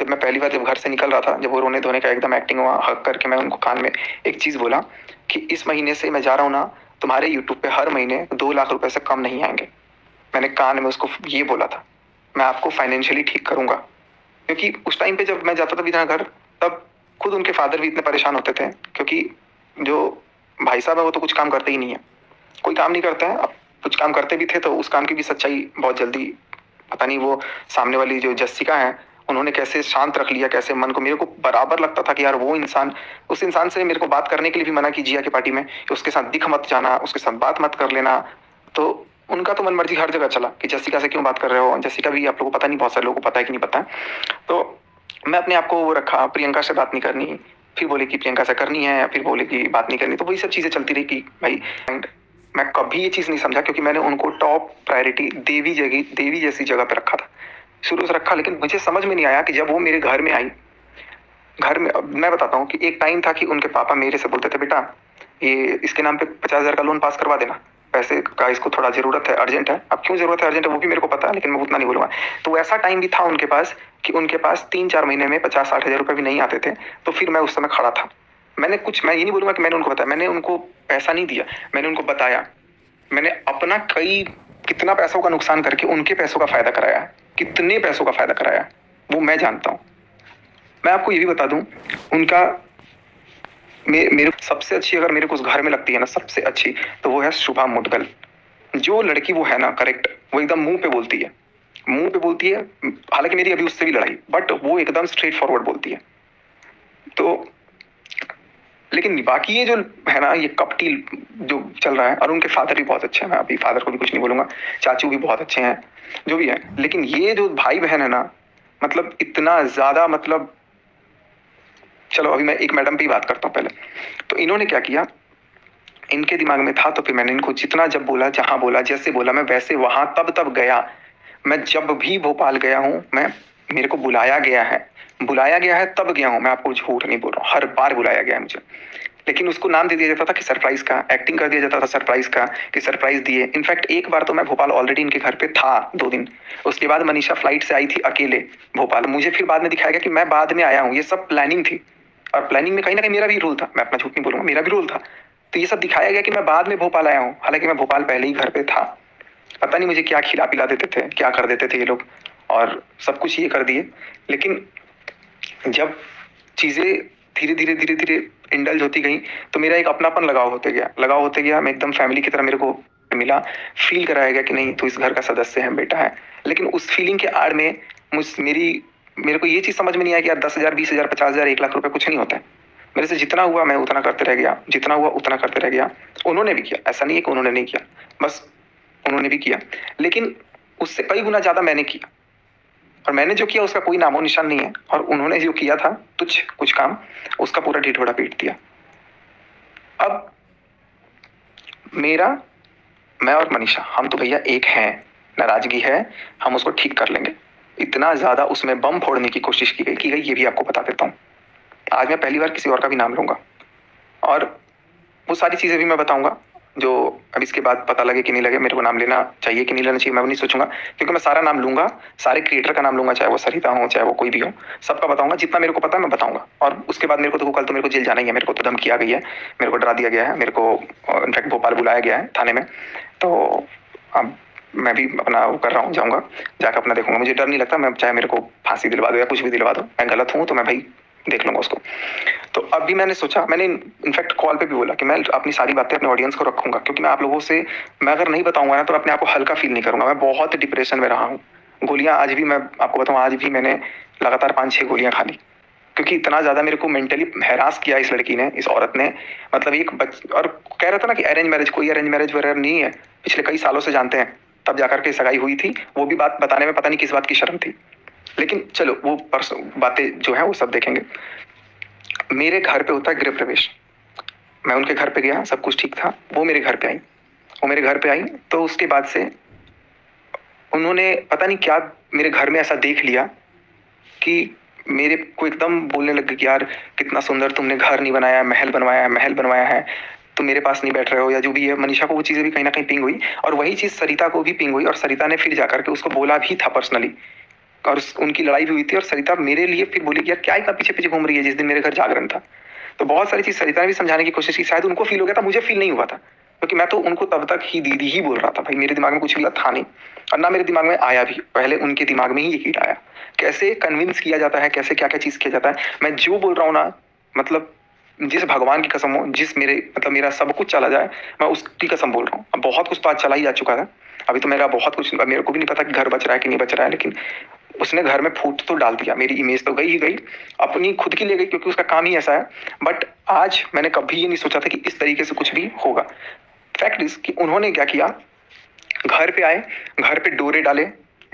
जब मैं पहली बार जब घर से निकल रहा था, जब वो रोने धोने का एकदम एक्टिंग हुआ, हक करके मैं उनको कान में एक चीज़ बोला कि इस महीने से मैं जा रहा हूँ ना, तुम्हारे यूट्यूब पे हर महीने 2 लाख रुपए से कम नहीं आएंगे। मैंने कान में उसको ये बोला था, मैं आपको फाइनेंशियली ठीक करूंगा। क्योंकि उस टाइम पे जब मैं जाता था विजयनगर घर, तब खुद उनके फादर भी इतने परेशान होते थे, क्योंकि जो भाई साहब है वो तो कुछ काम करते ही नहीं है, कोई काम नहीं करता है। अब कुछ काम करते भी थे तो उस काम की भी सच्चाई बहुत जल्दी, पता नहीं वो सामने वाली जो जस्सिका है उन्होंने कैसे शांत रख लिया, कैसे मन को। मेरे को बराबर लगता था कि यार वो इंसान, उस इंसान से मेरे को बात करने के लिए भी मना कीजिए कि पार्टी में, कि उसके साथ दिख मत जाना, उसके साथ बात मत कर लेना। तो उनका तो मन मर्जी हर जगह चला कि जस्सिका से क्यों बात कर रहे हो। जस्सिका भी आप लोगों को पता नहीं, बहुत सारे लोगों को पता है कि नहीं पता है। तो मैं अपने आप को वो रखा, प्रियंका से बात नहीं करनी, फिर बोले कि प्रियंका से करनी है, फिर बोले कि बात नहीं करनी। तो वही सब चीजें चलती रही कि भाई, मैं कभी ये चीज नहीं समझा, क्योंकि मैंने उनको टॉप प्रायोरिटी देवी जैसी जगह पे रखा था, शुरू से रखा। लेकिन मुझे समझ में नहीं आया कि जब वो मेरे घर में आई, घर में, अब मैं बताता हूँ कि एक टाइम था कि उनके पापा मेरे से बोलते थे, बेटा ये इसके नाम पे 50,000 का लोन पास करवा देना, पैसे का इसको थोड़ा जरूरत है, अर्जेंट है। अब क्यों जरूरत है, अर्जेंट है, वो भी मेरे को पता है, लेकिन मैं उतना नहीं बोलूंगा। तो ऐसा टाइम भी था उनके पास कि उनके पास 3-4 महीने में 50-60 हजार रुपए भी नहीं आते थे। तो फिर मैं उस समय खड़ा था। मैं ये नहीं बोलूंगा कि मैंने उनको बताया, मैंने उनको पैसा नहीं दिया, मैंने उनको बताया। मैंने अपना कितना पैसों का नुकसान करके उनके पैसों का फायदा कराया, कितने पैसों का फायदा कराया वो मैं जानता हूँ। मैं आपको ये भी बता दूं, उनका मेरे सबसे अच्छी अगर मेरे को उस घर में लगती है ना, सबसे अच्छी, तो वो है शुभा मुदगल। जो लड़की वो है ना, करेक्ट, वो एकदम मुंह पे बोलती है, मुंह पे बोलती है। हालांकि मेरी अभी उससे भी लड़ाई, बट वो एकदम स्ट्रेट फॉरवर्ड बोलती है। तो लेकिन बाकी ये जो है ना, ये कपटी जो चल रहा है, और उनके फादर भी बहुत अच्छे हैं, मैं अभी फादर को भी कुछ नहीं बोलूंगा, चाचू भी बहुत अच्छे हैं, जो भी है। लेकिन ये जो भाई बहन है ना, मतलब इतना ज्यादा, मतलब चलो अभी मैं एक मैडम पे ही बात करता हूँ पहले। तो इन्होंने क्या किया, इनके दिमाग में था, तो फिर मैंने इनको जितना जब बोला, जहां बोला, जैसे बोला, मैं वैसे वहां तब गया। मैं जब भी भोपाल गया हूँ, मेरे को बुलाया गया है तब गया हूँ। मैं आपको झूठ नहीं बोल रहा हूँ, हर बार बुलाया गया है मुझे। लेकिन उसको नाम दे दिया जाता था कि सरप्राइज का, एक्टिंग कर दिया जाता था सरप्राइज का, कि सरप्राइज दिए। इनफैक्ट एक बार तो मैं भोपाल ऑलरेडी इनके घर पे था 2 दिन, उसके बाद मनीषा फ्लाइट से आई थी अकेले भोपाल। मुझे फिर बाद में दिखाया गया कि मैं बाद में आया हूँ, ये सब प्लानिंग थी। और प्लानिंग में कहीं ना कहीं मेरा भी रोल था, मैं अपना झूठ नहीं बोलूंगा, मेरा भी रोल था। तो ये सब दिखाया गया कि मैं बाद में भोपाल आया हूँ, हालांकि मैं भोपाल पहले ही घर पे था। पता नहीं मुझे क्या खिला पिला देते थे, क्या कर देते थे ये लोग, और सब कुछ ये कर दिए। लेकिन जब चीजें धीरे धीरे इंडल्ज होती गई, तो मेरा एक अपनापन लगाव होते गया। मैं एकदम फैमिली की तरह मेरे को मिला, फील कराया गया कि नहीं तू इस घर का सदस्य है, बेटा है। लेकिन उस फीलिंग के आड़ में मेरे को ये चीज समझ में नहीं आया कि यार 10,000, 20,000, 50,000, 1 लाख रुपए कुछ नहीं होता है। मेरे से जितना हुआ मैं उतना करते रह गया, जितना हुआ उतना करते रह गया। उन्होंने भी किया, ऐसा नहीं है कि उन्होंने नहीं किया, बस उन्होंने भी किया। लेकिन उससे कई गुना ज्यादा मैंने किया, और मैंने जो किया उसका कोई नामो निशान नहीं है। और उन्होंने जो किया था तुच्छ कुछ काम, उसका पूरा ढिढोरा पीट दिया। अब मैं और मनीषा, हम तो भैया एक हैं, नाराजगी है, हम उसको ठीक कर लेंगे। इतना ज्यादा उसमें बम फोड़ने की कोशिश की गई, ये भी आपको बता देता हूँ। आज मैं पहली बार किसी और का भी नाम लूंगा, और वो सारी चीजें भी मैं बताऊंगा जो अब इसके बाद पता लगे कि नहीं लगे, मेरे को नाम लेना चाहिए कि नहीं लेना चाहिए, मैं नहीं सोचूंगा। क्योंकि मैं सारा नाम लूंगा, सारे क्रिएटर का नाम लूंगा, चाहे वो सरिता हो, चाहे वो कोई भी हो, सबका बताऊंगा। जितना मेरे को पता है मैं बताऊंगा। और उसके बाद मेरे को तो कल तो मेरे को जेल जाना ही है, मेरे को तो धमकी आ गई है, मेरे को डरा दिया गया है, मेरे को इनफैक्ट भोपाल बुलाया गया है थाने में। तो अब मैं भी अपना वो कर रहा हूँ, जाऊंगा, जाकर अपना देखूंगा। मुझे डर नहीं लगता, मैं चाहे मेरे को फांसी दिलवा दो या कुछ भी दिलवा दो, मैं गलत हूँ तो मैं भाई देख लूंगा उसको। तो अभी मैंने सोचा, मैंने इनफैक्ट कॉल पे भी बोला कि मैं अपनी सारी बातें अपने ऑडियंस को रखूंगा, क्योंकि मैं आप लोगों से, मैं अगर नहीं बताऊंगा ना तो अपने आप को हल्का फील नहीं करूंगा। मैं बहुत डिप्रेशन में रहा हूँ, गोलियां आज भी, मैं आपको बताऊं, आज भी मैंने लगातार 5-6 गोलियां खा ली, क्योंकि इतना ज्यादा मेरे को मेंटली हैरास किया इस लड़की ने, इस औरत ने। मतलब और कह रहा था ना कि अरेंज मैरिज, कोई अरेंज मैरिज वगैरह नहीं है, पिछले कई सालों से जानते हैं, तब जाकर के सगाई हुई थी। वो भी बात बताने में पता नहीं किस बात की शर्म थी, लेकिन चलो वो बातें जो है वो सब देखेंगे। मेरे घर पे होता है गृह प्रवेश, मैं उनके घर पे गया, सब कुछ ठीक था, वो मेरे घर पे आई। तो उसके बाद से उन्होंने पता नहीं क्या मेरे घर में ऐसा देख लिया कि मेरे को एकदम बोलने लग गए कि यार कितना सुंदर तुमने घर नहीं बनाया, महल बनवाया है, तुम मेरे पास नहीं बैठ रहे हो, या जो भी है। मनीषा को वो चीजें भी कहीं ना कहीं पिंग हुई, और वही चीज सरिता को भी पिंग हुई, और सरिता ने फिर जाकर के उसको बोला भी था पर्सनली और उनकी लड़ाई भी हुई थी और सरिता मेरे लिए फिर बोली कि यार क्या इतना पीछे पीछे घूम रही है, जिस दिन मेरे घर जागरण था। तो बहुत सारी चीज सरिता ने भी समझाने की कोशिश की, शायद उनको फील हो गया था, मुझे फील नहीं हुआ था, क्योंकि मैं तो उनको तब तक ही दीदी ही बोल रहा था भाई, मेरे दिमाग में कुछ भी था नहीं और ना मेरे दिमाग में आया भी, पहले उनके दिमाग में ही ये कीट आया। कैसे कन्विंस किया जाता है, कैसे क्या क्या चीज किया जाता है, मैं जो बोल रहा हूँ ना, मतलब जिस भगवान की कसम हो, जिस मेरे मतलब मेरा सब कुछ चला जाए, मैं उसकी कसम बोल रहा हूँ। अब बहुत कुछ तो आज चला ही जा चुका था, अभी तो मेरा बहुत कुछ, मेरे को भी नहीं पता कि घर बच रहा है कि नहीं बच रहा है, लेकिन उसने घर में फूट तो डाल दिया, मेरी इमेज तो गई ही गई, अपनी खुद की ले गई, क्योंकि उसका काम ही ऐसा है। बट आज मैंने कभी ये नहीं सोचा था कि इस तरीके से कुछ भी होगा। फैक्ट इज कि उन्होंने क्या किया, घर पे आए, घर पे डोरे डाले,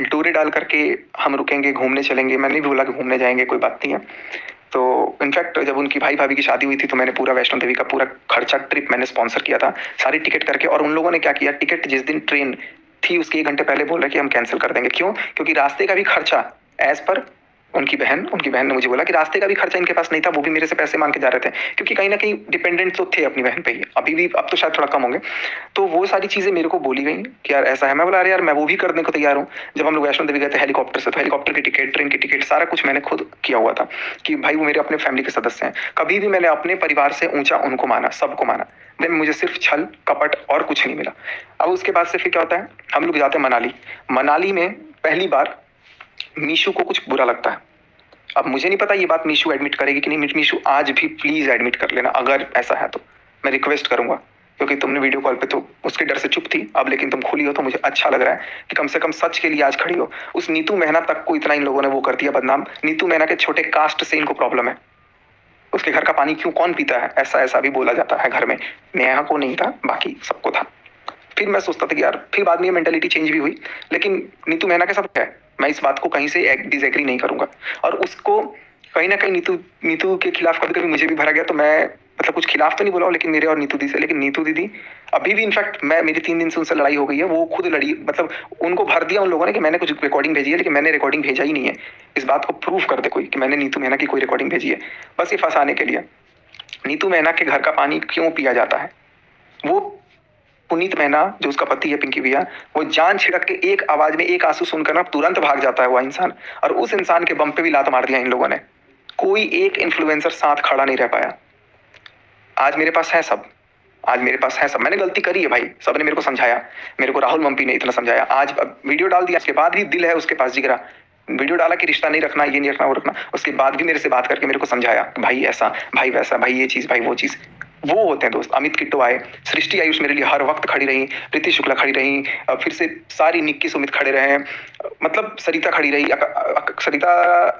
डोरे डाल करके हम रुकेंगे, घूमने चलेंगे। मैंने भी बोला कि घूमने जाएंगे, कोई बात नहीं है। तो इनफैक्ट जब उनकी भाई भाभी की शादी हुई थी तो मैंने पूरा वैष्णो देवी का पूरा खर्चा ट्रिप मैंने स्पॉन्सर किया था, सारी टिकट करके। और उन लोगों ने क्या किया, टिकट जिस दिन ट्रेन थी उसके 1 घंटे पहले बोल रहे कि हम कैंसिल कर देंगे। क्यों? क्योंकि रास्ते का भी खर्चा एज पर उनकी बहन ने मुझे बोला कि रास्ते का भी खर्चा इनके पास नहीं था, वो भी मेरे से पैसे मांग के जा रहे थे, क्योंकि कहीं ना कहीं डिपेंडेंट तो थे अपनी बहन पे ही, अभी भी, अब तो शायद थोड़ा कम होंगे। तो वो सारी चीजें मेरे को बोली गई कि यार ऐसा है। मैं बोला अरे यार मैं वो भी करने को तैयार हूँ। जब हम लोग वैष्णो देवी गए थे हेलीकॉप्टर से, तो हेलीकॉप्टर की टिकट, ट्रेन की टिकट, सारा कुछ मैंने खुद किया हुआ था कि भाई वो मेरे अपने फैमिली के सदस्य हैं। कभी भी मैंने अपने परिवार से ऊंचा उनको माना, सबको माना। देन मुझे सिर्फ छल कपट और कुछ नहीं मिला। अब उसके बाद से फिर क्या होता है, हम लोग जाते हैं मनाली। मनाली में पहली बार मीशू को कुछ बुरा लगता है। अब मुझे नहीं पता ये बात मीशू एडमिट करेगी कि नहीं। मीशू आज भी प्लीज एडमिट कर लेना, अगर ऐसा है तो मैं रिक्वेस्ट करूंगा, क्योंकि तुमने वीडियो कॉल पे तो उसके डर से चुप थी, अब लेकिन तुम खुली हो तो मुझे अच्छा लग रहा है कि कम से कम सच के लिए आज खड़ी हो। उस नीतू मेहना तक को इतना इन लोगों ने वो कर दिया बदनाम। नीतू मेहना के छोटे कास्ट से इनको प्रॉब्लम है, उसके घर का पानी क्यों कौन पीता है, ऐसा ऐसा भी बोला जाता है घर में। नेहा को नहीं था, बाकी सबको था। फिर मैं सोचता था कि यार, फिर बाद में ये मेंटेलिटी चेंज भी हुई, लेकिन नीतू मेहना के साथ है, मैं इस बात को कहीं से डिसएग्री नहीं करूंगा। और उसको कहीं ना कहीं नीतू नीतू के खिलाफ कभी कभी मुझे भी भरा गया, तो मैं मतलब कुछ खिलाफ तो नहीं बोला हूं, लेकिन मेरे और नीतू दी से, लेकिन नीतू दीदी अभी भी, इनफैक्ट मैं, मेरी 3 दिन से उनसे लड़ाई हो गई है, वो खुद लड़ी, मतलब उनको भर दिया उन लोगों ने कि मैंने कुछ रिकॉर्डिंग भेजी है, लेकिन मैंने रिकॉर्डिंग भेजा ही नहीं है। इस बात को प्रूव कर दे कोई कि मैंने नीतू मेहना की कोई रिकॉर्डिंग भेजी है, बस ये फंसाने के लिए। नीतू मेहना के घर का पानी क्यों पिया जाता है, वो पुनीत मेहना जो उसका पति है पिंकी भैया, वो जान छिड़क के एक आवाज में एक आंसू सुनकर ना तुरंत भाग जाता है वो इंसान, और उस इंसान के बम पे भी लात मार दिया इन लोगों ने। कोई एक इन्फ्लुएंसर साथ खड़ा नहीं रह पाया। आज मेरे पास है सब, आज मेरे पास है सब। मैंने गलती करी है भाई, सबने मेरे को समझाया, मेरे को राहुल मम्पी ने इतना समझाया। आज वीडियो डाल दिया, उसके बाद भी दिल है उसके पास जिगरा, वीडियो डाला कि रिश्ता नहीं रखना, ये नहीं रखना, वो रखना, उसके बाद भी मेरे से बात करके मेरे को समझाया भाई ऐसा, भाई वैसा, भाई ये चीज, भाई वो चीज। वो होते हैं दोस्त। अमित किट्टो आए, सृष्टि आयुष मेरे लिए हर वक्त खड़ी रही, प्रीति शुक्ला खड़ी रही, फिर से सारी निक्की सुमित खड़े रहे, मतलब सरिता खड़ी रही। सरिता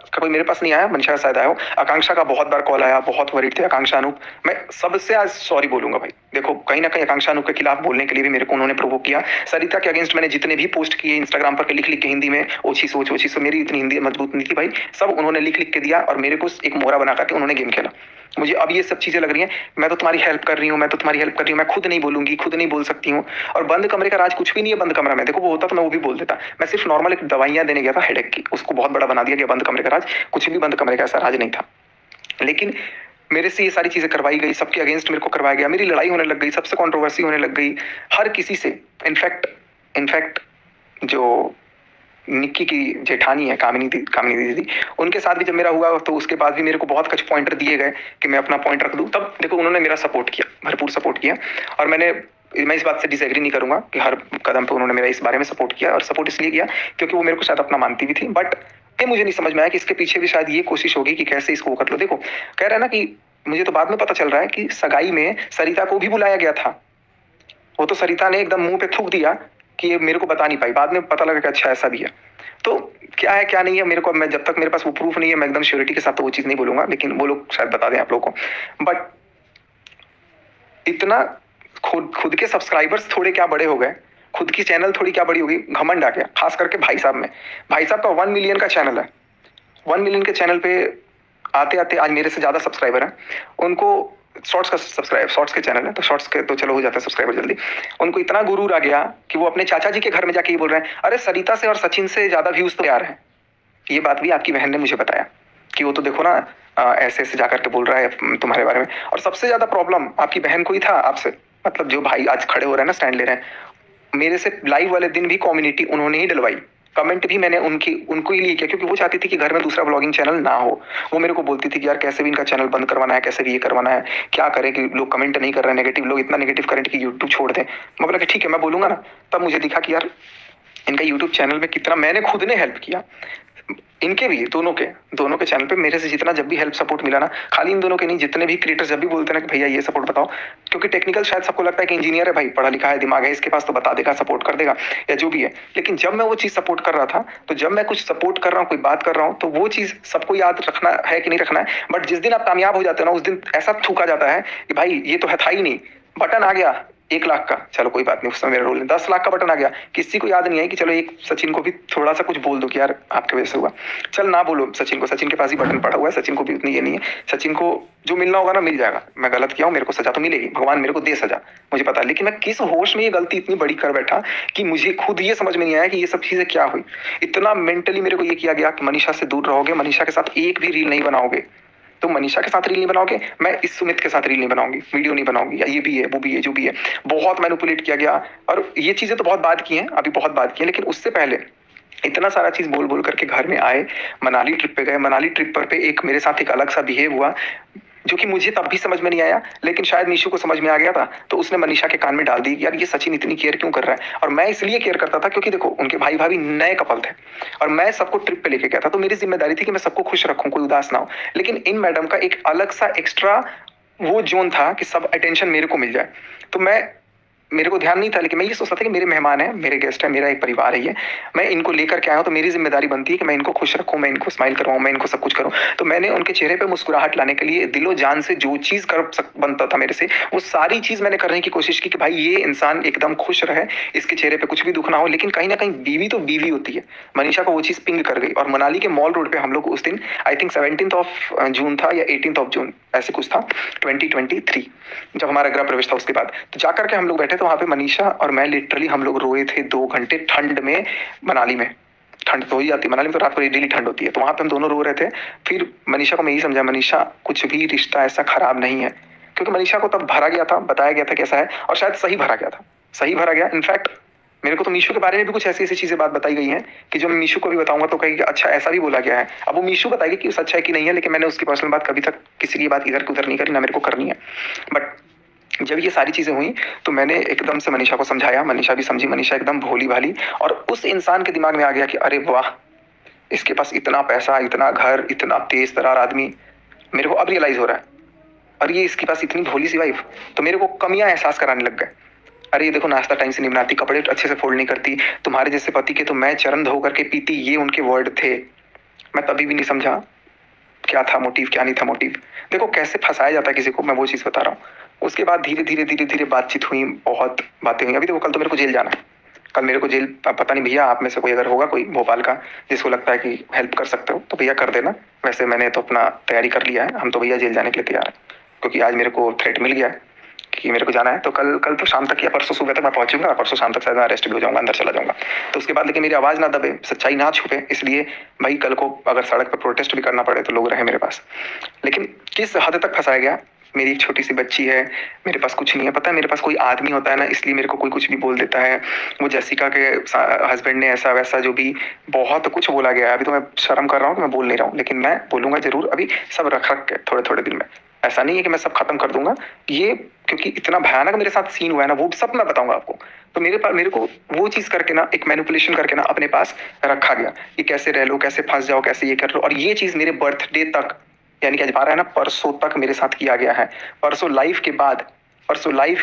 का कोई मेरे पास नहीं आया, मनीषा का शायद आया हो। आकांक्षा का बहुत बार कॉल आया, बहुत वरीड थे आकांक्षा अनूप। मैं सबसे आज सॉरी बोलूंगा भाई। देखो कहीं ना कहीं आकांक्षा अनूप के खिलाफ बोलने के लिए भी मेरे को उन्होंने प्रोवोक किया। सरिता के अगेंस्ट मैंने जितने भी पोस्ट किए इंस्टाग्राम पर लिख लिख के हिंदी में, ओछी सोच ओछी सोच, मेरी इतनी हिंदी मजबूत नहीं थी भाई, सब उन्होंने लिख लिख के दिया और मेरे को एक मोहरा बना करके उन्होंने गेम खेला। मुझे अब ये सब चीजें लग रही हैं, मैं तो तुम्हारी हेल्प कर रही हूँ, मैं तो तुम्हारी हेल्प कर रही हूँ, मैं खुद नहीं बोलूंगी, खुद नहीं बोल सकती हूँ। और बंद कमरे का राज कुछ भी नहीं है बंद कमरा में। देखो वो होता तो मैं वो भी बोल देता। मैं सिर्फ नॉर्मल एक दवाइयां देने गया था हेडेक की, उसको बहुत बड़ा बना दिया गया बंद कमरे का राज। कुछ भी बंद कमरे का ऐसा राज नहीं था। लेकिन मेरे से ये सारी चीजें करवाई गई, सबके अगेंस्ट मेरे को करवाया गया, मेरी लड़ाई होने लग गई, सबसे कंट्रोवर्सी होने लग गई, हर किसी से। इनफैक्ट जो निक्की की जेठानी है कामिनी दीदी, उनके साथ भी जब मेरा हुआ तो उसके बाद भी मेरे को बहुत कुछ पॉइंटर दिए गए कि मैं अपना पॉइंट रख दूं। तब देखो उन्होंने मेरा सपोर्ट किया, भरपूर सपोर्ट किया। और मैं इस बात से डिसएग्री नहीं करूंगा कि हर कदम पे उन्होंने मेरा इस बारे में सपोर्ट किया, और सपोर्ट इसलिए किया क्योंकि वो मेरे को शायद अपना मानती भी थी। बट ये मुझे नहीं समझ में आया कि इसके पीछे भी शायद ये कोशिश होगी कि कैसे इसको कर लो। देखो कह रहा है ना कि मुझे तो बाद में पता चल रहा है कि सगाई में सरिता को भी बुलाया गया था। वो तो सरिता ने एकदम मुंह पे थूक दिया कि ये मेरे को बता नहीं पाई, बाद में पता लगा कि अच्छा ऐसा भी है। तो क्या है क्या नहीं है मेरे को, मैं जब तक मेरे पास वो प्रूफ नहीं है मैं एकदम श्योरिटी के साथ तो वो चीज नहीं बोलूंगा, लेकिन वो लोग शायद बता दें आप लोगों को। बट इतना खुद के सब्सक्राइबर्स थोड़े क्या बड़े हो गए, खुद की चैनल थोड़ी क्या बड़ी होगी, घमंड आ गया, खास करके भाई साहब में। भाई साहब का 1 मिलियन का चैनल है, 1 मिलियन के चैनल पे आते आते आज मेरे से ज्यादा सब्सक्राइबर है। उनको शॉर्ट्स का शॉर्ट्स के चैनल है तो शॉर्ट्स के तो चलो हो जाता है सब्सक्राइबर जल्दी। उनको इतना गुरूर आ गया कि वो अपने चाचा जी के घर में जाके ये बोल रहे हैं, अरे सरिता से और सचिन से ज्यादा व्यूज तो यार है। ये बात भी आपकी बहन ने मुझे बताया कि वो तो देखो ना ऐसे ऐसे जाकर के बोल रहा है तुम्हारे बारे में। और सबसे ज्यादा प्रॉब्लम आपकी बहन को ही था आपसे, मतलब जो भाई आज खड़े हो रहे हैं ना, स्टैंड ले रहे हैं। मेरे से लाइव वाले दिन भी कम्युनिटी उन्होंने ही डलवाई, कमेंट भी मैंने उनको ही लिए किया, क्योंकि वो चाहती थी कि घर में दूसरा ब्लॉगिंग चैनल ना हो। वो मेरे को बोलती थी कि यार कैसे भी इनका चैनल बंद करवाना है, कैसे भी ये करवाना है, क्या करें कि लोग कमेंट नहीं कर रहे हैं नेगेटिव, लोग इतना नेगेटिव करें कि यूट्यूब छोड़ दें। मैं बोला कि ठीक है, मैं बोलूंगा ना। तब मुझे दिखा कि यार इनका यूट्यूब चैनल में कितना मैंने खुद ने हेल्प किया, इनके भी, दोनों के चैनल पे मेरे से जितना जब भी हेल्प सपोर्ट मिला ना, खाली इन दोनों के नहीं, जितने भी क्रिएटर्स जब भी बोलते हैं ना कि भैया ये सपोर्ट बताओ, क्योंकि टेक्निकल शायद सबको लगता है कि इंजीनियर है भाई, पढ़ा लिखा है, दिमाग है इसके पास, तो बता देगा, सपोर्ट कर देगा या जो भी है। लेकिन जब मैं वो चीज़ सपोर्ट कर रहा था, तो जब मैं कुछ सपोर्ट कर रहा हूँ, कोई बात कर रहा हूँ, तो वो चीज़ सबको याद रखना है कि नहीं रखना है। बट जिस दिन आप कामयाब हो जाते हो ना, उस दिन ऐसा थूका जाता है कि भाई ये तो है था ही नहीं, बटन आ गया 1 लाख का, चलो कोई बात नहीं, उस समय मेरा रोल 10 लाख का बटन आ गया, किसी को याद नहीं है कि चलो एक सचिन को भी थोड़ा सा कुछ बोल दो कि यार आपके वजह से हुआ। चल ना बोलो सचिन को, सचिन के पास ही बटन पड़ा हुआ है, सचिन को भी उतनी ये नहीं है, सचिन को जो मिलना होगा ना मिल जाएगा। मैं गलत किया हूँ, मेरे को सजा तो मिलेगी, भगवान मेरे को दे सजा, मुझे पता है। लेकिन मैं किस होश में ये गलती इतनी बड़ी कर बैठा कि मुझे खुद ये समझ में नहीं आया कि ये सब चीजें क्या हुई। इतना मेंटली मेरे को ये किया गया कि मनीषा से दूर रहोगे, मनीषा के साथ एक भी रील नहीं बनाओगे, तो मनीषा के साथ रील नहीं बनाओगे, मैं इस सुमित के साथ रील नहीं बनाऊंगी, वीडियो नहीं बनाऊंगी, या ये भी है वो भी है जो भी है। बहुत मैनिपुलेट किया गया, और ये चीजें तो बहुत बात की हैं, अभी बहुत बात की है, लेकिन उससे पहले इतना सारा चीज बोल बोल करके घर में आए, मनाली ट्रिप पे गए, मनाली ट्रिप पर पे एक मेरे साथ एक अलग सा बिहेव हुआ, जो कि मुझे तब भी समझ में नहीं आया, लेकिन शायद मीशू को समझ में आ गया था, तो उसने मनीषा के कान में डाल दी यार ये सचिन इतनी केयर क्यों कर रहा है। और मैं इसलिए केयर करता था क्योंकि देखो उनके भाई भाभी नए कपल थे, और मैं सबको ट्रिप पे लेके गया था, तो मेरी जिम्मेदारी थी कि मैं सबको खुश रखूं, कोई उदास ना हो। लेकिन इन मैडम का एक अलग सा एक्स्ट्रा वो जोन था कि सब अटेंशन मेरे को मिल जाए, तो मेरे को ध्यान नहीं था, लेकिन मैं ये सोचता था कि मेरे मेहमान हैं, मेरे गेस्ट हैं, मेरा एक परिवार है ये, मैं इनको लेकर के आया हूँ, तो मेरी जिम्मेदारी बनती है कि मैं इनको खुश रखूँ, मैं इनको स्माइल करवाऊँ, मैं इनको सब कुछ करूँ। तो मैंने उनके चेहरे पे मुस्कुराहट लाने के लिए दिलो जान से जो चीज़ बनता था मेरे से, वो सारी चीज़ मैंने करने की कोशिश की कि भाई ये इंसान एकदम खुश रहे, इसके चेहरे पे कुछ भी दुख ना हो। लेकिन कहीं ना कहीं बीवी तो बीवी होती है, मनीषा को वो चीज़ पिंग कर गई। और मनाली के मॉल रोड पे हम लोग उस दिन, आई थिंक 17 जून था या 18 जून ऐसे कुछ था, 2023, जब हमारा गृह प्रवेश था उसके बाद, तो जाकर के हम लोग बैठे, तो वहाँ पे मनीषा और मैं लिटरली हम लोग रोए थे 2 घंटे ठंड में। मनाली में ठंड तो ही जाती है, मनाली में तो रात को डेली ठंड होती है, तो वहाँ पे हम दोनों रो रहे थे। फिर मनीषा को मैं यही समझा, मनीषा कुछ भी रिश्ता ऐसा खराब नहीं है, क्योंकि मनीषा को तब भरा गया था, बताया गया था कैसा है, और शायद सही भरा गया था, सही भरा गया। इनफैक्ट मेरे को तो मीशू के बारे में भी कुछ ऐसी ऐसी चीजें बात बताई गई हैं कि जो मैं मीशू को भी बताऊंगा तो कहेगी अच्छा ऐसा भी बोला गया है। अब वो मीशू बताएगी कि सच है कि नहीं है, लेकिन मैंने उसकी पर्सनल बात कभी तक किसी की बात इधर की उधर नहीं करी, ना मेरे को करनी है। बट जब ये सारी चीजें हुई तो मैंने एकदम से मनीषा को समझाया, मनीषा भी समझी, मनीषा एकदम भोली भाली, और उस इंसान के दिमाग में आ गया कि अरे वाह, इसके पास इतना पैसा, इतना घर, इतना तेज तरार आदमी, मेरे को अब रियलाइज हो रहा है, और ये इसके पास इतनी भोली सी वाइफ, तो मेरे को कमियां एहसास कराने लग गए। अरे ये देखो नाश्ता टाइम से नहीं बनाती, कपड़े अच्छे से फोल्ड नहीं करती, तुम्हारे जैसे पति के तो मैं चरण धो करके पीती, ये उनके वर्ड थे। मैं तभी भी नहीं समझा क्या था मोटिव, क्या नहीं था मोटिव। देखो कैसे फंसाया जाता है किसी को, मैं वो चीज़ बता रहा हूँ। उसके बाद धीरे धीरे धीरे धीरे बातचीत हुई, बहुत बातें हुई। अभी देखो कल तो मेरे को जेल जाना है, कल मेरे को जेल, पता नहीं भैया आप में से कोई अगर होगा कोई भोपाल का जिसको लगता है कि हेल्प कर सकते हो तो भैया कर देना। वैसे मैंने तो अपना तैयारी कर लिया है, हम तो भैया जेल जाने के लिए तैयार है, क्योंकि आज मेरे को थ्रेट मिल गया है कि मेरे को जाना है। तो कल तो शाम तक या परसों सुबह तक मैं पहुंचूंगा, परसों शाम तक शायद मैं अरेस्ट भी हो जाऊंगा, अंदर चला जाऊंगा। तो उसके बाद लेकिन मेरी आवाज़ ना दबे, सच्चाई ना छुपे, इसलिए भाई कल को अगर सड़क पर प्रोटेस्ट भी करना पड़े तो लोग रहे मेरे पास। लेकिन किस हद तक फंसाया गया, मेरी एक छोटी सी बच्ची है, मेरे पास कुछ नहीं है। पता है मेरे पास कोई आदमी होता है ना, इसलिए मेरे को कोई कुछ भी बोल देता है। वो जेसिका के हस्बैंड ने ऐसा वैसा जो भी बहुत कुछ बोला गया है, अभी तो मैं शर्म कर रहा हूँ कि मैं बोल नहीं रहा हूँ, लेकिन मैं बोलूंगा जरूर, अभी सब रख रख के थोड़े थोड़े दिन में। ऐसा नहीं है कि मैं सब खत्म कर दूंगा ये, क्योंकि इतना भयानक मेरे साथ सीन हुआ है ना, वो सब मैं बताऊंगा आपको। तो मेरे को वो चीज करके ना, एक मैनिपुलेशन करके ना अपने पास रखा गया कि कैसे रह लो, कैसे फंस जाओ, कैसे ये कर लो। और ये चीज मेरे बर्थडे तक, यानी कि आज 12 है ना, परसों तक मेरे साथ किया गया है। परसों लाइव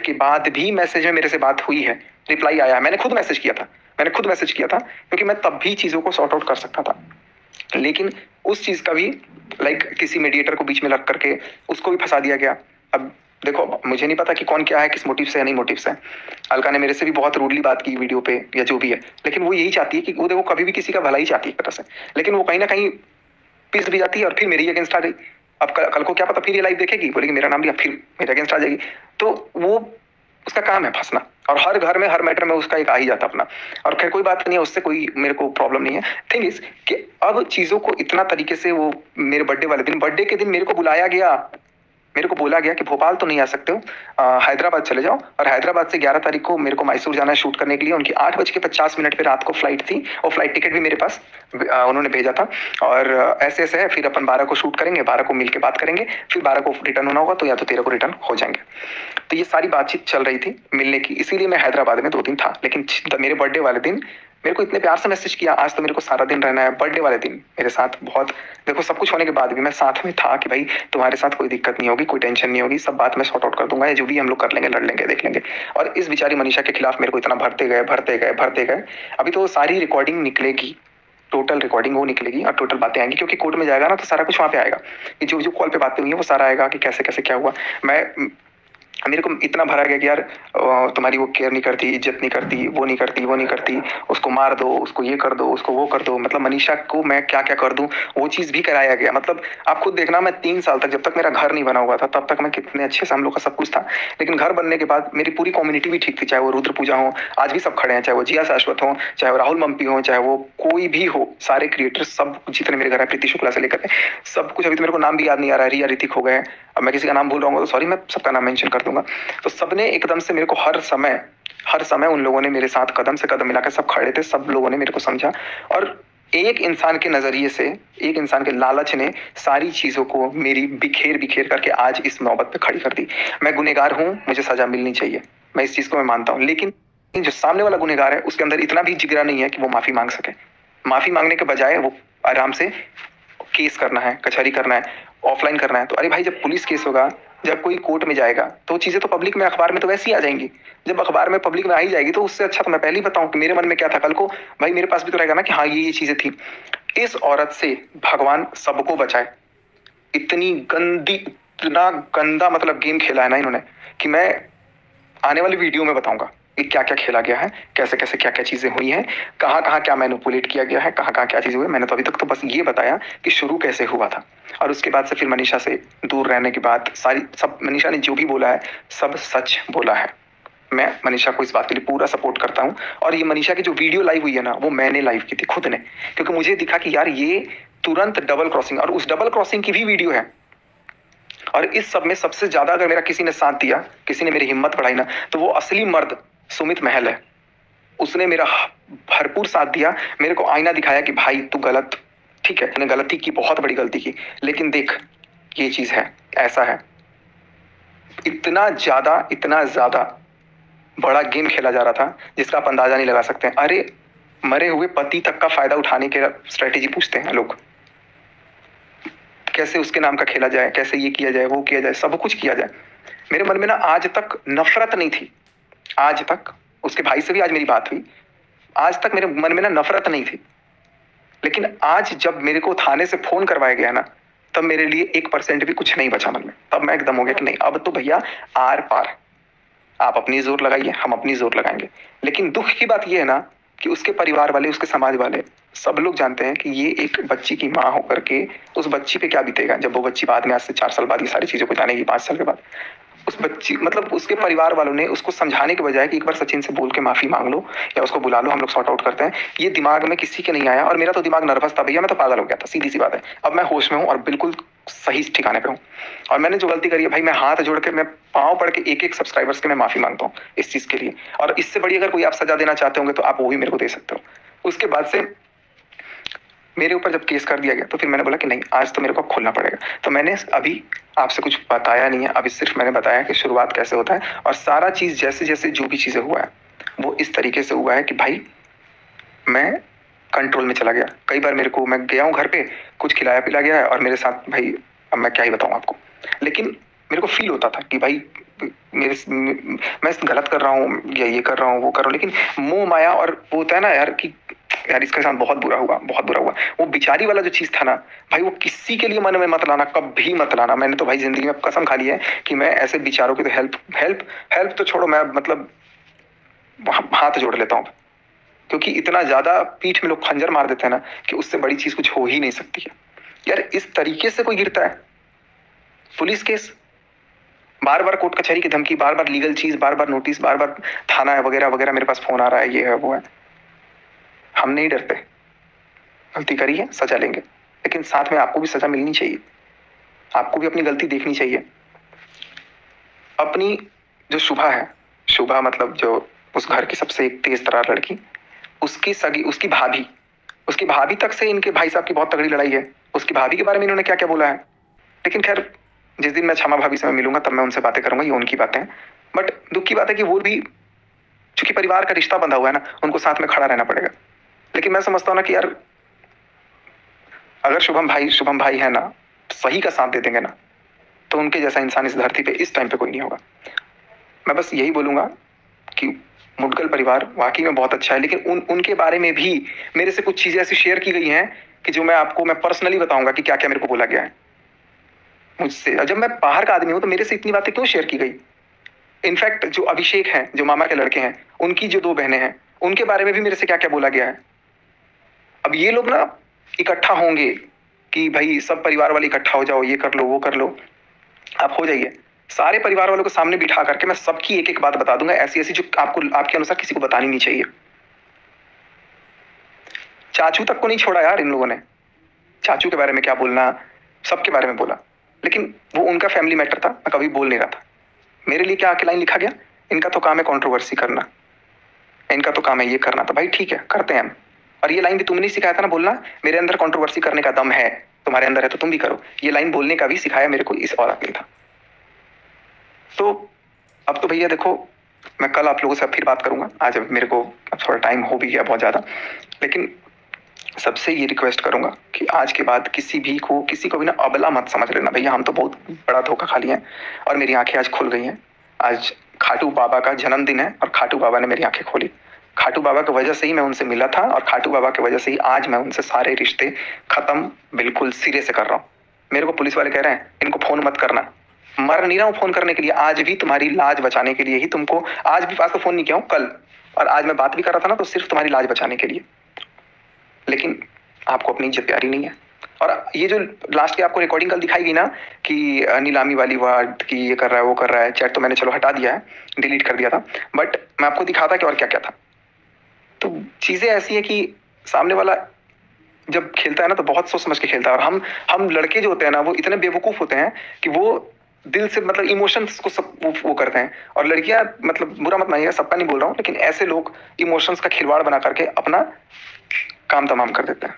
के बाद भी मैसेज में मेरे से बात हुई है, रिप्लाई आया है। मैंने खुद मैसेज किया था क्योंकि मैं तब भी चीजों को सॉर्ट आउट कर सकता था, लेकिन उस चीज का भी किसी मीडिएटर को बीच में लग करके उसको भी फंसा दिया गया। अब देखो मुझे नहीं पता कि कौन क्या है, किस मोटिव से है, नहीं मोटिव से है। अलका ने मेरे से भी बहुत रूडली बात की वीडियो पे या जो भी है, लेकिन वो यही चाहती है कि वो देखो कभी भी किसी का भला ही चाहती है एक तरह से, लेकिन वो कहीं ना कहीं पिस भी जाती है और फिर मेरी अगेंस्ट आ गई। अब कल को क्या पता फिर ये लाइव देखेगी, बोलेगी मेरा नाम लिया, फिर मेरे अगेंस्ट आ जाएगी। तो वो उसका काम है फंसना, और हर घर में हर मैटर में उसका एक आ ही जाता अपना। और खैर कोई बात नहीं है, उससे कोई मेरे को प्रॉब्लम नहीं है। थिंग इज कि अब चीजों को इतना तरीके से, वो मेरे बर्थडे के दिन मेरे को बुलाया गया, मेरे को बोला गया कि भोपाल तो नहीं आ सकते हो, हैदराबाद चले जाओ, और हैदराबाद से 11 तारीख को मेरे को मैसूर जाना है शूट करने के लिए। उनकी 8:50 पे रात को फ्लाइट थी, और फ्लाइट टिकट भी मेरे पास उन्होंने भेजा था। और ऐसे ऐसे है, फिर अपन 12 को शूट करेंगे, 12 को मिल के बात करेंगे, फिर 12 को रिटर्न होना होगा, तो या तो 13 को रिटर्न हो जाएंगे। तो ये सारी बातचीत चल रही थी मिलने की, इसीलिए मैं हैदराबाद में 2 दिन था। लेकिन मेरे बर्थडे वाले दिन मेरे को इतने प्यार से मैसेज किया, आज तो मेरे को सारा दिन रहना है, बर्थडे वाले दिन मेरे साथ बहुत, देखो सब कुछ होने के बाद भी मैं साथ में था कि भाई तुम्हारे साथ कोई दिक्कत नहीं होगी, कोई टेंशन नहीं होगी, सब बात मैं सॉर्ट आउट कर दूंगा, जो भी हम लोग कर लेंगे, लड़ लेंगे, देख लेंगे। और इस बेचारी मनीषा के खिलाफ मेरे को इतना भरते गए भरते गए भरते गए। अभी तो सारी रिकॉर्डिंग निकलेगी, टोटल रिकॉर्डिंग वो निकलेगी और टोटल बातें आएंगी, क्योंकि कोर्ट में जाएगा ना तो सारा कुछ वहाँ पे आएगा कि जो जो कॉल पे बातें हुई है वो सारा आएगा कि कैसे कैसे क्या हुआ। मेरे को इतना भरा गया कि यार तुम्हारी वो केयर नहीं करती, इज्जत नहीं करती, वो नहीं करती, वो नहीं करती, उसको मार दो, उसको ये कर दो, उसको वो कर दो। मतलब मनीषा को मैं क्या क्या कर दूं, वो चीज़ भी कराया गया। मतलब आप खुद देखना, मैं 3 साल तक, जब तक मेरा घर नहीं बना हुआ था तब तक मैं कितने अच्छे से हम लोग का सब कुछ था। लेकिन घर बनने के बाद मेरी पूरी कम्युनिटी भी ठीक थी, चाहे वो रुद्र पूजा हो, आज भी सब खड़े हैं, चाहे वो जिया शाश्वत हो, चाहे वो राहुल मम्पी हो, चाहे वो कोई भी हो, सारे क्रिएटर्स सब जितने मेरे घर है, प्रीति शुक्ला से लेकर सब कुछ। अभी तो मेरे को नाम भी याद नहीं आ रहा है, रिया ऋतिक हो गए, अब मैं किसी का नाम भूल रहा हूँ तो सॉरी, मैं सबका नाम मेंशन कर दूंगा। तो सबने एकदम से मेरे को हर समय उन लोगों ने मेरे साथ कदम से कदम मिलाकर सब खड़े थे, सब लोगों ने मेरे को समझा। और एक इंसान के नजरिए से, एक इंसान के लालच ने सारी चीजों को मेरी बिखेर बिखेर करके आज इस नौबत पे खड़ी कर दी। मैं गुनहगार हूँ, मुझे सजा मिलनी चाहिए, मैं इस चीज को मैं मानता हूँ। लेकिन जो सामने वाला गुनहगार है उसके अंदर इतना भी जिगरा नहीं है कि वो माफी मांग सके। माफी मांगने के बजाय वो आराम से केस करना है, कचहरी करना है, ऑफलाइन करना है। तो अरे भाई, जब पुलिस केस होगा, जब कोई कोर्ट में जाएगा, तो चीजें तो पब्लिक में, अखबार में तो वैसे ही आ जाएंगी। जब अखबार में पब्लिक में आ ही जाएगी तो उससे अच्छा तो मैं पहले ही बताऊं कि मेरे मन में क्या था, कल को भाई मेरे पास भी तो रहेगा ना कि हाँ ये चीजें थी। इस औरत से भगवान सबको बचाए। इतनी गंदी, इतना गंदा मतलब गेम खेला है ना इन्होंने, कि मैं आने वाली वीडियो में बताऊंगा कि क्या क्या खेला गया है, कैसे कैसे क्या क्या चीजें हुई हैं, कहाँ कहाँ क्या मैनिपुलेट किया गया है, कहाँ कहाँ क्या चीजें हुई। मैंने तो अभी तक तो बस ये बताया कि शुरू कैसे हुआ था। और उसके बाद से फिर मनीषा से दूर रहने के बाद सारी सब, मनीषा ने जो भी बोला है सब सच बोला है। मैं मनीषा को इस बात के लिए पूरा सपोर्ट करता हूँ। और ये मनीषा की जो वीडियो लाइव हुई है ना, वो मैंने लाइव की थी खुद ने, क्योंकि मुझे दिखा कि यार ये तुरंत डबल क्रॉसिंग, और उस डबल क्रॉसिंग की भी वीडियो है। और इस सब में सबसे ज्यादा अगर मेरा किसी ने साथ दिया, किसी ने मेरी हिम्मत बढ़ाई ना, तो वो असली मर्द सुमित महल है। उसने मेरा भरपूर साथ दिया, मेरे को आईना दिखाया कि भाई तू गलत, ठीक है तूने गलती की, बहुत बड़ी गलती की, लेकिन देख ये चीज है, ऐसा है। इतना ज्यादा बड़ा गेम खेला जा रहा था जिसका आप अंदाजा नहीं लगा सकते। अरे मरे हुए पति तक का फायदा उठाने के स्ट्रेटेजी पूछते हैं लोग, कैसे उसके नाम का खेला जाए, कैसे ये किया जाए, वो किया जाए, सब कुछ किया जाए। मेरे मन में ना आज तक नफरत नहीं थी, आज तक उसके भाई से भी आज मेरी बात हुई, आज तक मेरे मन में ना नफरत नहीं थी। लेकिन आज जब मेरे को थाने से फोन करवाया गया ना, तब मेरे लिए 1% भी कुछ नहीं बचा मन में। तब मैं एकदम हो गया कि नहीं, अब तो भैया आर पार, आप अपनी जोर लगाइए, हम अपनी जोर लगाएंगे। लेकिन दुख की बात यह है ना कि उसके परिवार वाले, उसके समाज वाले सब लोग जानते हैं कि ये एक बच्ची की माँ होकर के उस बच्ची पे क्या बीतेगा, जब वो बच्ची बाद में आज से 4 साल बाद ये सारी चीजों को जानेगी, 5 साल के बाद। उस बच्ची मतलब उसके परिवार वालों ने उसको समझाने के बजाय कि एक बार सचिन से बोल के माफी मांग लो या उसको बुला लो, हम लोग सॉर्ट आउट करते हैं, ये दिमाग में किसी के नहीं आया। और मेरा तो दिमाग नर्वस था भैया, मैं तो पागल हो गया था, सीधी सी बात है। अब मैं होश में हूँ और बिल्कुल सही ठिकाने पे हूँ। और मैंने जो गलती करी है भाई, मैं हाथ जोड़ के, मैं पाँव पड़ के एक एक सब्सक्राइबर्स के मैं माफी मांगता हूँ इस चीज के लिए। और इससे बड़ी अगर कोई आप सजा देना चाहते होंगे तो आप वो भी मेरे को दे सकते हो। उसके बाद से मेरे ऊपर जब केस कर दिया गया तो फिर मैंने बोला कि नहीं, आज तो मेरे को खोलना पड़ेगा। तो मैंने अभी आपसे कुछ बताया नहीं है, अभी सिर्फ मैंने बताया कि शुरुआत कैसे होता है। और सारा चीज जैसे जैसे जो भी चीजें हुआ है वो इस तरीके से हुआ है कि भाई मैं कंट्रोल में चला गया। कई बार मेरे को, मैं गया हूँ घर पे, कुछ खिलाया पिला गया है और मेरे साथ भाई, अब मैं क्या ही बताऊँ आपको, लेकिन मेरे को फील होता था कि भाई मैं गलत कर रहा हूँ या ये कर रहा हूँ वो कर रहा हूँ। लेकिन मोह माया, और वो होता है ना यार कि यार इसके साथ बहुत बुरा हुआ, बहुत बुरा हुआ। वो बिचारी वाला जो चीज था ना भाई, वो किसी के लिए मन में मत लाना, कभी मत लाना। मैंने तो भाई जिंदगी में कसम खा ली है कि मैं ऐसे बिचारों की तो हेल्प तो छोड़ो, मैं मतलब हाथ जोड़ लेता हूँ। क्योंकि इतना ज्यादा पीठ में लोग खंजर मार देते हैं ना कि उससे बड़ी चीज कुछ हो ही नहीं सकती है। यार इस तरीके से कोई गिरता है, पुलिस केस, बार बार कोर्ट कचहरी की धमकी, बार बार लीगल चीज, बार बार नोटिस, बार बार थाना है वगैरह वगैरह, मेरे पास फोन आ रहा है, ये है वो है। हम नहीं डरते, गलती करी है सजा लेंगे, लेकिन साथ में आपको भी सजा मिलनी चाहिए, आपको भी अपनी गलती देखनी चाहिए। अपनी जो शुभा है, शुभा मतलब जो उस घर की सबसे तेज तरार लड़की, उसकी भाभी तक से इनके भाई साहब की बहुत तगड़ी लड़ाई है। उसकी भाभी के बारे में इन्होंने क्या क्या बोला है, लेकिन खैर जिस दिन मैं क्षमा भाभी से मैं मिलूंगा तब मैं उनसे बातें करूंगा, ये उनकी बातें हैं। बट दुख की बात है कि वो भी, चूंकि परिवार का रिश्ता बंधा हुआ है ना, उनको साथ में खड़ा रहना पड़ेगा। लेकिन मैं समझता हूँ ना कि यार अगर शुभम भाई है ना, सही का साथ दे देंगे ना, तो उनके जैसा इंसान इस धरती पे इस टाइम पे कोई नहीं होगा। मैं बस यही बोलूंगा कि मुडगल परिवार वाकई में बहुत अच्छा है, लेकिन उनके बारे में भी मेरे से कुछ चीजें ऐसी शेयर की गई हैं कि जो मैं पर्सनली बताऊंगा कि क्या क्या मेरे को बोला गया है मुझसे। जब मैं बाहर का आदमी हूं तो मेरे से इतनी बातें क्यों शेयर की गई। इनफैक्ट जो अभिषेक हैं, जो मामा के लड़के हैं, उनकी जो 2 बहनें हैं, उनके बारे में भी मेरे से क्या क्या बोला गया है। अब ये लोग ना इकट्ठा होंगे कि भाई सब परिवार वाले इकट्ठा हो जाओ, ये कर लो वो कर लो, आप हो जाइए। सारे परिवार वालों को सामने बिठा करके मैं सबकी एक एक बात बता दूंगा, ऐसी ऐसी जो आपको आपके अनुसार किसी को बतानी नहीं चाहिए। चाचू तक को नहीं छोड़ा यार इन लोगों ने। चाचू के बारे में क्या बोलना, सबके बारे में बोला, लेकिन वो उनका फैमिली मैटर था, मैं कभी बोल नहीं रहा था। मेरे लिए क्या आके लाइन लिखा गया, इनका तो काम है कंट्रोवर्सी करना, इनका तो काम है ये करना, तो भाई ठीक है करते हैं हम। और ये लाइन भी तुमने सिखाया था ना बोलना, मेरे अंदर कंट्रोवर्सी करने का दम है, तुम्हारे अंदर है तो तुम भी करो। ये लाइन बोलने का भी सिखाया मेरे को इस औरत ने था। तो अब तो भैया देखो, मैं कल आप लोगों से फिर बात करूंगा। आज मेरे को अब थोड़ा टाइम हो भी गया बहुत ज्यादा, लेकिन सबसे ये रिक्वेस्ट करूंगा कि आज के बाद किसी को भी ना अबला मत समझ लेना भैया। हम तो बहुत बड़ा धोखा खा लिए हैं और मेरी आंखें आज खुल गई हैं। आज खाटू बाबा का जन्मदिन है और खाटू बाबा ने मेरी आंखें खोली। खाटू बाबा की वजह से ही मैं उनसे मिला था और खाटू बाबा की वजह से ही आज मैं उनसे सारे रिश्ते खत्म बिल्कुल सिरे से कर रहा हूँ। मेरे को पुलिस वाले कह रहे हैं इनको फोन मत करना, मर नहीं रहा हूँ फोन करने के लिए, आज भी तुम्हारी लाज बचाने के लिए ही तुमको, आज भी पास तो फोन नहीं किया हूँ कल, और आज मैं बात भी कर रहा था ना तो सिर्फ तुम्हारी लाज बचाने के लिए। लेकिन आपको अपनी इज्जत प्यारी नहीं है। और ये जो लास्ट की आपको रिकॉर्डिंग कल दिखाई गई ना कि नीलामी वाली वर्ड की ये कर रहा है वो कर रहा है, चैट तो मैंने चलो हटा दिया है, डिलीट कर दिया था, बट मैं आपको दिखाता कि और क्या क्या था। तो चीजें ऐसी है कि सामने वाला जब खेलता है ना तो बहुत सोच समझ के खेलता है, और हम लड़के जो होते हैं ना वो इतने बेवकूफ होते हैं कि वो दिल से मतलब इमोशंस को सब वो करते हैं। और लड़कियां, मतलब बुरा मत मानिएगा, सबका नहीं बोल रहा हूँ, लेकिन ऐसे लोग इमोशंस का खिलवाड़ बना करके अपना काम तमाम कर देते हैं।